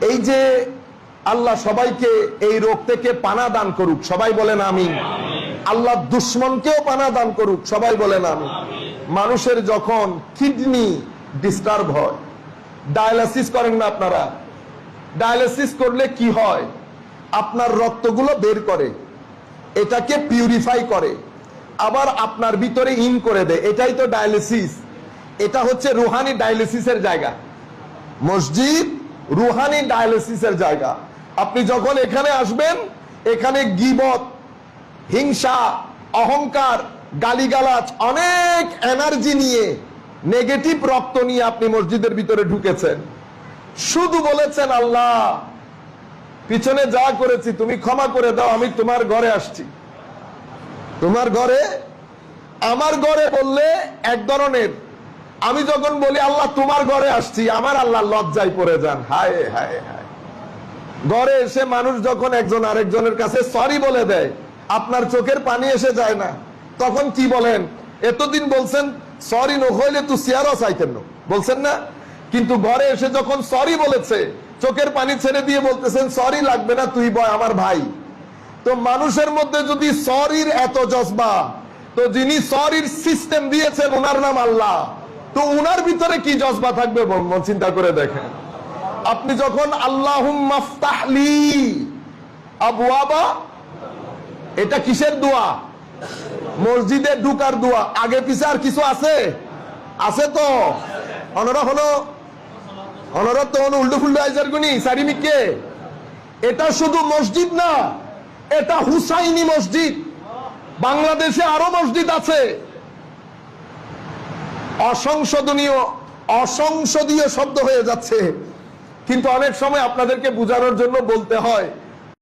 এই যে আল্লাহ সবাইকে এই রোগ থেকে পানা দান করুক, সবাই বলেন আমিন। আল্লাহ দুশ্মনকেও পানা দান করুক, সবাই বলেন আমিন। মানুষের যখন কিডনি ডিস্টার্ব হয়, ডায়ালিসিস করেন না আপনারা? ডায়ালিসিস করলে কি হয়? আপনার রক্তগুলো বের করে, এটাকে পিউরিফাই করে, আবার আপনার ভিতরে ইন করে দেয়। এটাই তো ডায়ালিসিস। এটা হচ্ছে রুহানি ডায়ালিসিসের জায়গা। মসজিদ রুহানি ডায়ালিসিসের জায়গা। আপনি যখন এখানে আসবেন, এখানে গীবত, হিংসা, অহংকার, গালিগালাজ, অনেক এনার্জি নিয়ে, নেগেটিভ রক্ত নিয়ে আপনি মসজিদের ভিতরে ঢুকেছেন। শুধু বলেছেন আল্লাহ পিছনে যা করেছি তুমি ক্ষমা করে দাও, আমি তোমার ঘরে আসছি। তোমার ঘরে, আমার ঘরে বললে এক ধরনের, আমি যখন বলি আল্লাহ তোমার ঘরে আসছি, আমার আল্লাহ লজ্জায় পড়ে যান। হায় হায় হায়। ঘরে এসে মানুষ যখন একজন আরেকজনের কাছে সরি বলে দেয়, আপনার চোখের পানি এসে যায় না? তখন কি বলেন? এতদিন বলছেন সরি নহইলে তুই সিয়ারও চাইতেন না, বলছেন না? কিন্তু ঘরে এসে যখন সরি বলেছে, চোখের পানি ছেড়ে দিয়ে বলতেছেন সরি লাগবে না, তুই বয় আমার ভাই। তো মানুষের মধ্যে যদি সরির এত জজবা, তো যিনি সরির সিস্টেম দিয়েছেন ওনার নাম আল্লাহ, তো উনার ভিতরে কি জজবা থাকবে চিন্তা করে দেখেন। আপনি যখন আল্লাহুম্মা ফতাহলি আবওয়াবা, এটা কিসের দোয়া? মসজিদে ঢুকার দোয়া। আগে পিছে আর কিছু আছে? আছে তো। অনরা তো উল্টো ফুল্টো আইজার গুনি সারিমিকে। এটা শুধু মসজিদ না, এটা হুসাইনি মসজিদ। বাংলাদেশে আরো মসজিদ আছে। অসংসদীয় শব্দ হয়ে যাচ্ছে, কিন্তু অনেক সময় আপনাদেরকে বোঝানোর জন্য বলতে হয়।